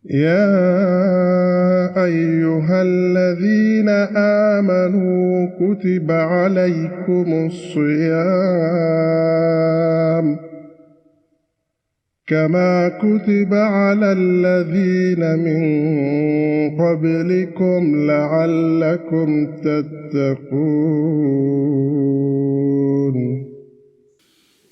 يا أيها الذين آمنوا كتب عليكم الصيام كما كتب على الذين من قبلكم لعلكم تتقون.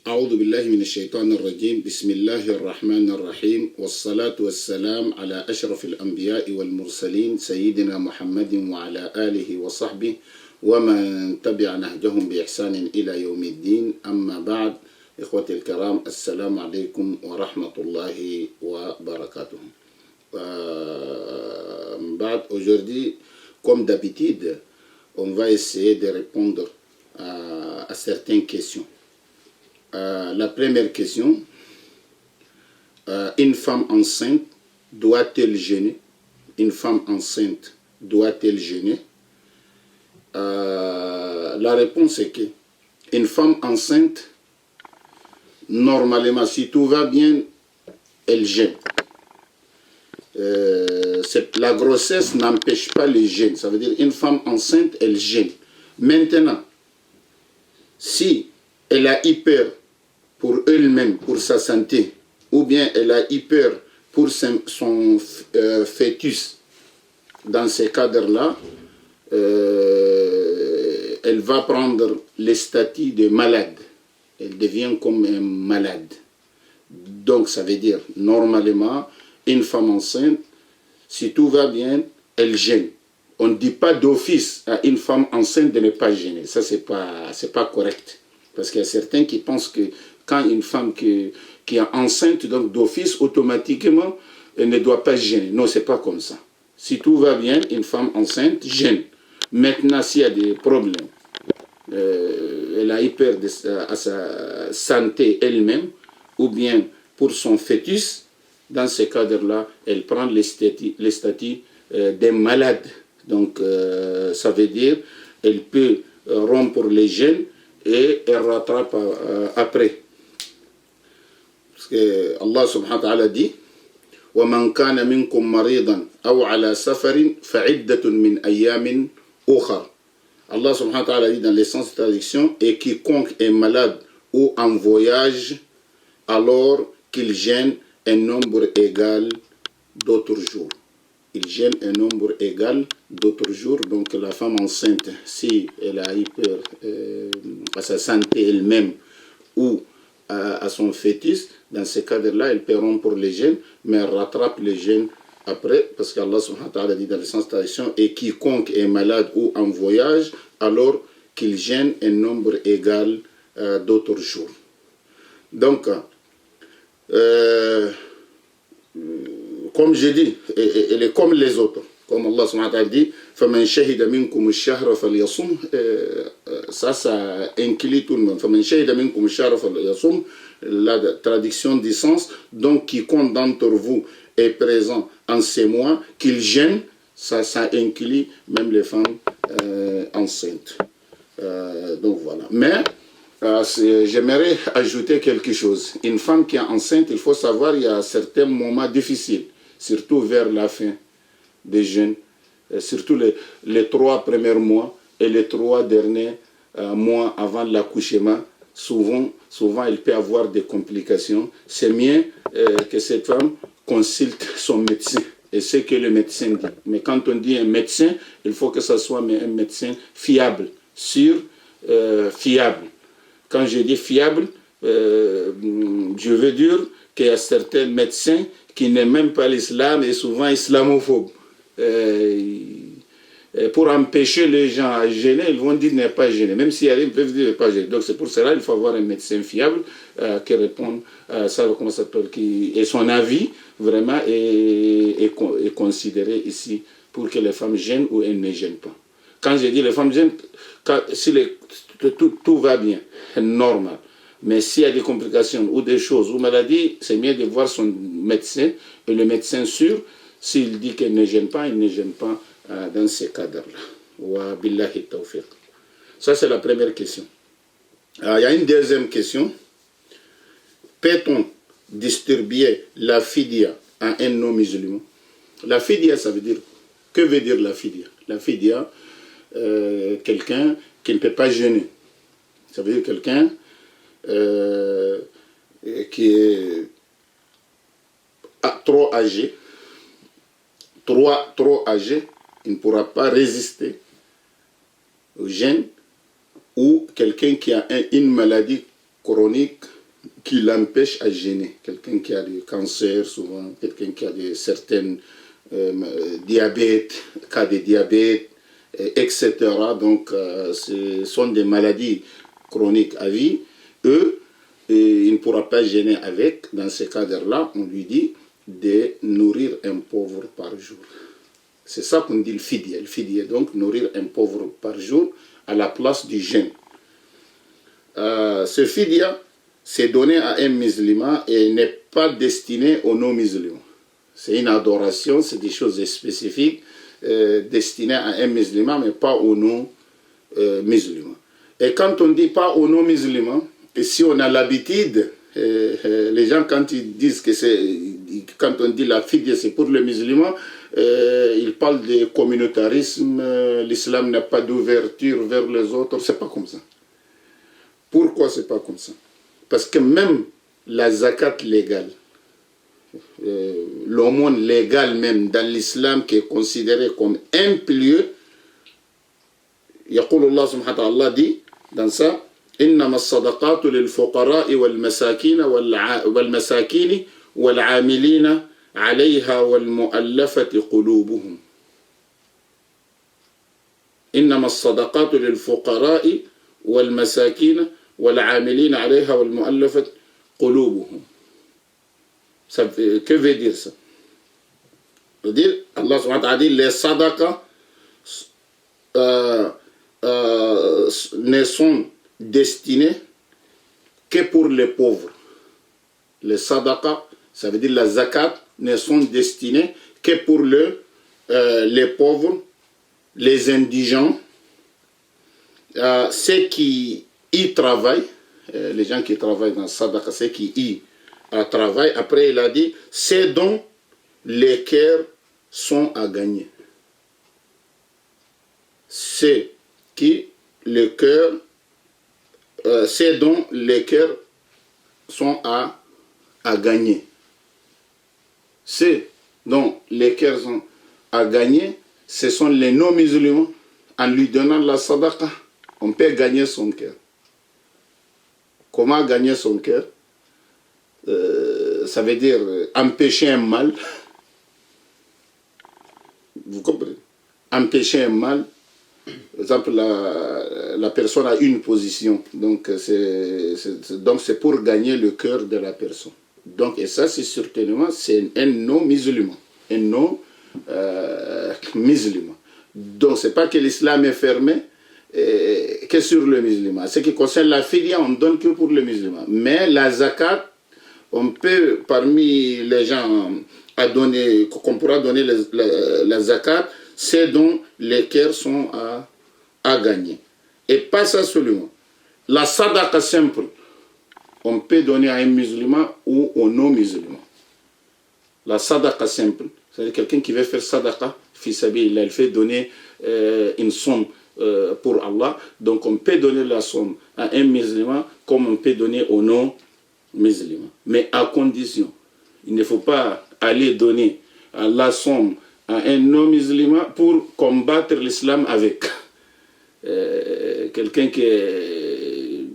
أعوذ بالله من الشيطان الرجيم. بسم الله الرحمن الرحيم، والصلاة والسلام على أشرف الأنبياء والمرسلين سيدنا محمد وعلى آله وصحبه ومن تبع نهجهم بإحسان إلى يوم الدين. أما بعد، إخوتي الكرام، السلام عليكم ورحمة الله وبركاته. Aujourd'hui, comme d'habitude, on va essayer de répondre à certaines questions. La première question, une femme enceinte doit-elle jeûner? Une femme enceinte doit-elle jeûner? La réponse est que une femme enceinte, normalement, si tout va bien, elle jeûne. La grossesse n'empêche pas le jeûne. Ça veut dire une femme enceinte, elle jeûne. Maintenant, si elle a eu peur pour elle-même, pour sa santé, ou bien elle a eu peur pour son fœtus, dans ces cadres-là, elle va prendre le statut de malade. Elle devient comme un malade. Donc ça veut dire, normalement, une femme enceinte, si tout va bien, elle jeûne. On ne dit pas d'office à une femme enceinte de ne pas jeûner. Ça, c'est pas correct. Parce qu'il y a certains qui pensent que quand une femme qui est enceinte, donc d'office, automatiquement, elle ne doit pas jeûner. Non, ce n'est pas comme ça. Si tout va bien, une femme enceinte jeûne. Maintenant, s'il y a des problèmes, elle a eu peur à sa santé elle-même, ou bien pour son fœtus, dans ce cadre-là, elle prend le statut d'un malade. Donc, ça veut dire elle peut rompre les jeûnes et elle rattrape après. Parce que Allah subhanahu wa ta'ala dit وَمَنْ كَانَ مِنْكُمْ مَرِيضًا أَوْ عَلَى سَفَرٍ فَعِدَّةٌ مِنْ أَيَّامٍ أُخَرٍ. Allah subhanahu wa ta'ala dit dans les sens de traduction, et quiconque est malade ou en voyage, alors qu'il jeûne un nombre égal d'autres jours. Il jeûne un nombre égal d'autres jours. Donc la femme enceinte, si elle a eu peur à sa santé elle-même ou à son fœtus, dans ce cadre-là, elle peut rompre les jeûnes, mais elle rattrape les jeûnes après, parce qu'Allah subhanahu wa ta'ala dit dans le sens de tradition, et quiconque est malade ou en voyage, alors qu'il jeûne un nombre égal d'autres jours. Donc, comme je dis, elle est comme les autres. Comme Allah subhanahu wa ta'ala dit, فَمَنْ شَهِدَ مِنْكُمُ الشَّهْرَ فَلْيَصُمْ. Ça inclut tout le monde. فَمَنْ شَهِدَ مِنْكُمُ الشَّهْرَ فَلْيَصُمْ. La traduction du sens, donc quiconque d'entre vous est présent en ces mois, qu'il jeûne, ça inclut même les femmes enceintes. Donc voilà. Mais j'aimerais ajouter quelque chose. Une femme qui est enceinte, il faut savoir, il y a certains moments difficiles, surtout vers la fin des jeûnes, surtout les 3 premiers mois et les 3 derniers mois avant l'accouchement. Souvent, il peut avoir des complications. C'est mieux que cette femme consulte son médecin et ce que le médecin dit. Mais quand on dit un médecin, il faut que ce soit un médecin fiable, sûr, fiable. Quand je dis fiable, je veux dire qu'il y a certains médecins qui n'aiment même pas l'islam et souvent islamophobes. Pour empêcher les gens à jeûner, ils vont dire ne pas jeûner. Même s'il y a ils peuvent dire ne pas jeûner. Donc c'est pour cela qu'il faut avoir un médecin fiable qui répond à ça, comment ça s'appelle, et son avis vraiment est considéré ici pour que les femmes jeûnent ou elles ne jeûnent pas. Quand je dis les femmes jeûnent, si tout va bien, normal. Mais s'il y a des complications ou des choses ou maladies, c'est mieux de voir son médecin et le médecin sûr, s'il dit qu'elle ne gêne pas, il ne gêne pas dans ces cadres-là. Wa billahi tawfiq. Ça, c'est la première question. Il y a une deuxième question. Peut-on distribuer la fidya à un non-musulman? La fidya, ça veut dire... Que veut dire la fidya? La fidya, quelqu'un qui ne peut pas jeûner. Ça veut dire quelqu'un qui est trop âgé, trop âgé, il ne pourra pas résister au jeûne, ou quelqu'un qui a une maladie chronique qui l'empêche à jeûner. Quelqu'un qui a du cancer souvent, quelqu'un qui a certaines diabète, cas de diabète, etc. Donc, ce sont des maladies chroniques à vie. Eux, il ne pourra pas jeûner avec. Dans ce cadre-là, on lui dit de nourrir un pauvre par jour. C'est ça qu'on dit le fidya. Le fidya, donc, nourrir un pauvre par jour à la place du jeûne. Ce fidya, c'est donné à un musulman et n'est pas destiné aux non-musulmans. C'est une adoration, c'est des choses spécifiques destinées à un musulman, mais pas aux non-musulmans. Et quand on ne dit pas aux non-musulmans, et si on a l'habitude, les gens quand ils disent que c'est, quand on dit la fidya c'est pour les musulmans, ils parlent de communautarisme, l'islam n'a pas d'ouverture vers les autres, c'est pas comme ça. Pourquoi c'est pas comme ça? Parce que même la zakat légale, l'aumône légale même dans l'islam qui est considéré comme un pilier, يقول الله سبحانه وتعالى dit dans ça إنما الصدقات للفقراء والمساكين والعاملين عليها والمؤلفة قلوبهم إنما الصدقات للفقراء والمساكين والعاملين عليها والمؤلفة قلوبهم. Que veut dire ça? Ça veut dire, Allah subhanahu wa ta'ala dit, les sadaqas ne sont destinés que pour les pauvres. Les sadaqas, ça veut dire la zakat, ne sont destinés que pour les pauvres, les indigents, ceux qui y travaillent, les gens qui travaillent dans sadaqa, ceux qui y travaillent. Après, il a dit, c'est dont les cœurs sont à gagner. C'est qui le cœur, c'est dont les cœurs sont à gagner. C'est dont les cœurs sont à gagner, ce sont les non-musulmans. En lui donnant la sadaqa, on peut gagner son cœur. Comment gagner son cœur? Ça veut dire empêcher un mal. Vous comprenez? Empêcher un mal. Par exemple, la personne a une position. Donc, c'est pour gagner le cœur de la personne. Donc, et ça, c'est certainement un non-musulman. Un non-musulman. Donc, ce n'est pas que l'islam est fermé que sur le musulman. Ce qui concerne la fidya, on ne donne que pour le musulman. Mais la zakat, on peut, parmi les gens à donner, qu'on pourra donner la zakat, c'est dont les cœurs sont à gagner. Et pas ça seulement. La sadaqa simple, on peut donner à un musulman ou au non-musulman. La sadaqa simple, c'est-à-dire quelqu'un qui veut faire sadaqa, fils sabilillah, il fait donner une somme pour Allah. Donc on peut donner la somme à un musulman comme on peut donner au non-musulman. Mais à condition, il ne faut pas aller donner la somme à un non-musulman pour combattre l'islam avec. Quelqu'un qui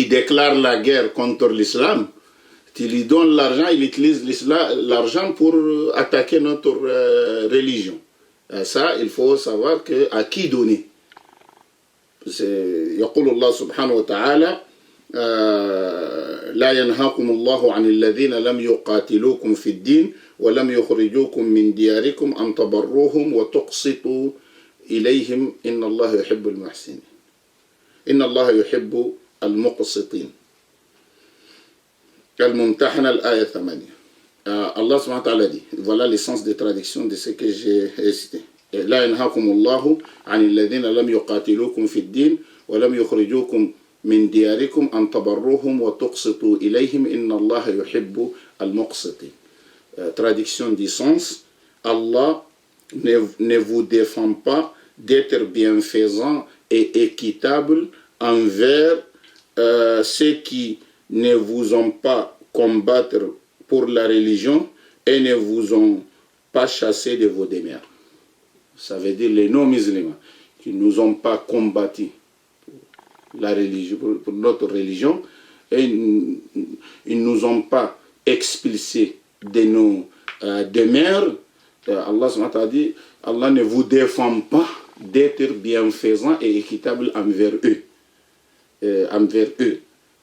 déclare la guerre contre l'islam, tu lui donnes l'argent, il utilise l'argent pour attaquer notre religion. Ça, il faut savoir à qui donner. يقول الله سبحانه وتعالى لا ينهاكم الله عن الذين لم يقاتلوكم في الدين ولم يخرجوكم من دياركم أن تبروهم وتقسطوا إليهم إن الله يحب المحسنين إن الله يحب المقسطين. الممتحنة الآية 8. Allah subhanahu wa ta'ala dit, voilà l'essence de traduction de ce que j'ai cité. لا ينهاكم الله عن الذين لم يقاتلوكم في الدين ولم يخرجوكم من دياركم أن تبروهم وتقسطوا إليهم إن الله يحب المقسطين. Traduction du sens, Allah ne vous défend pas d'être bienfaisant et équitable envers ceux qui ne vous ont pas combattre pour la religion et ne vous ont pas chassé de vos demeures. Ça veut dire les non-musulmans qui ne nous ont pas combattu la religion, pour notre religion, et ils ne nous ont pas expulsés de nos demeures. Allah a dit, Allah ne vous défend pas d'être bienfaisant et équitable envers eux.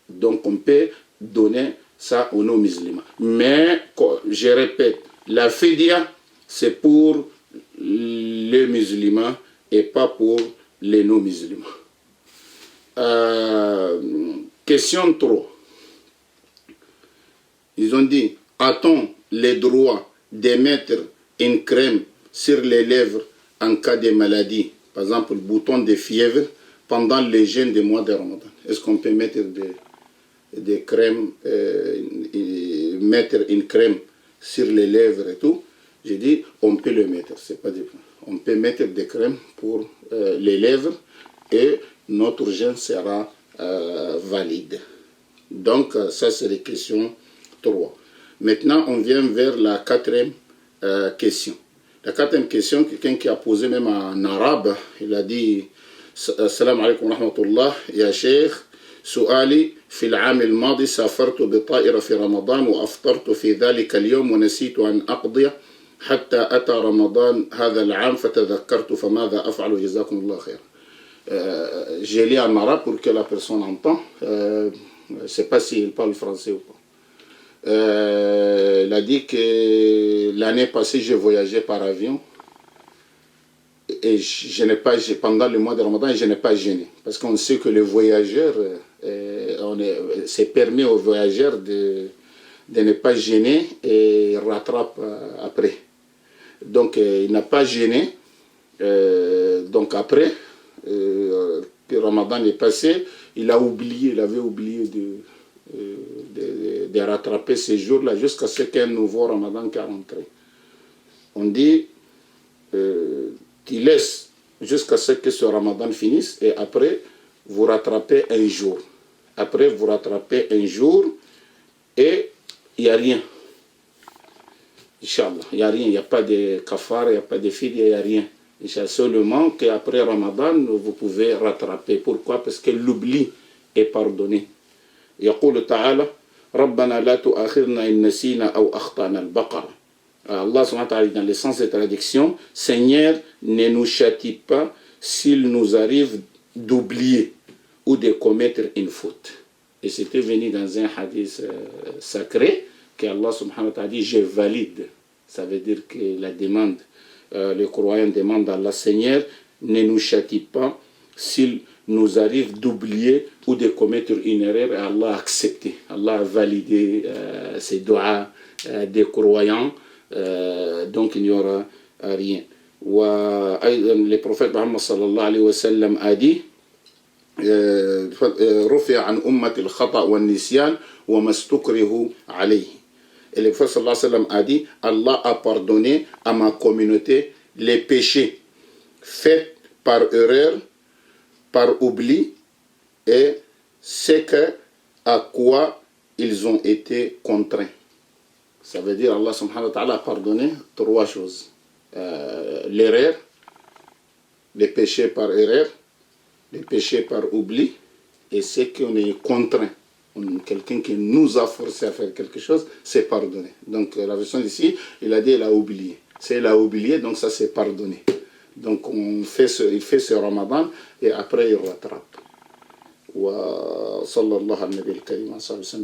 Donc on peut donner ça aux non-musulmans. Mais, je répète, la fidia, c'est pour les musulmans et pas pour les non-musulmans. Question 3. Ils ont dit, a-t-on le droit d'émettre une crème sur les lèvres en cas de maladie, par exemple le bouton de fièvre, pendant les jeûnes des mois de Ramadan? Est-ce qu'on peut mettre des crèmes, mettre une crème sur les lèvres et tout? J'ai dit, on peut le mettre, c'est pas des problèmes. On peut mettre des crèmes pour les lèvres et notre jeûne sera valide. Donc, ça, c'est les questions 3. Maintenant, on vient vers la 4e question. La 4e question, quelqu'un qui a posé même en arabe, il a dit Assalamu alaikum wa rahmatullah, ya Sheikh, سؤالي في العام الماضي سافرت بطائرة في رمضان وأفطرت في ذلك اليوم ونسيت أن أقضي حتى أتى رمضان هذا العام فتذكرت فماذا أفعل جزاكم الله خير. J'ai lu en arabe pour que la personne entende. Je ne sais pas s'il parle français ou pas. Il a dit que l'année passée, j'ai voyagé par avion et pendant le mois de Ramadan, je n'ai pas jeûné. Parce qu'on sait que les voyageurs, c'est permis aux voyageurs de ne pas jeûner et rattrape après. Donc, il n'a pas jeûné. Donc, après que Ramadan est passé, il avait oublié de rattraper ces jours-là jusqu'à ce qu'un nouveau Ramadan qui a rentré. On dit, tu laisses jusqu'à ce que ce Ramadan finisse et après, vous rattrapez un jour. Après, vous rattrapez un jour et il n'y a rien. Inch'Allah, il n'y a rien, il n'y a pas de kafar, il n'y a pas de fidya, il n'y a rien. Inch'Allah, seulement qu'après Ramadan, vous pouvez rattraper. Pourquoi? Parce que l'oubli est pardonné. يقول تعالى ربنا لا تؤاخذنا إن نسينا أو أخطأنا البقرة. Allah subhanahu wa ta'ala, dans le sens de traduction, Seigneur, ne nous châtie pas s'il nous arrive d'oublier ou de commettre une faute. Et c'était venu dans un hadith sacré que Allah subhanahu wa ta'ala dit, je valide. Ça veut dire que la demande, les croyants demandent à Allah, Seigneur, ne nous châtie pas s'il nous arrive d'oublier ou de commettre une erreur, et Allah a accepté. Allah a validé ces doigts des croyants, donc il n'y aura rien. Le prophète Muhammad sallallahu alayhi wa sallam a dit رفع عن أمة الخطأ والنسيان وما استكره عليه. Et le prophète sallallahu alayhi wa sallam a dit, Allah a pardonné à ma communauté les péchés faits par erreur, par oubli, et ce à quoi ils ont été contraints. Ça veut dire Allah subhanahu wa ta'ala a pardonné 3 choses. L'erreur, les péchés par erreur, les péchés par oubli, et ce qu'on est contraint. Quelqu'un qui nous a forcé à faire quelque chose, c'est pardonné. Donc la version ici, il a dit il a oublié. C'est il a oublié, donc ça c'est pardonné. Donc il fait ce Ramadan et après il rattrape. Wa sallallahu alayhi wa sallam.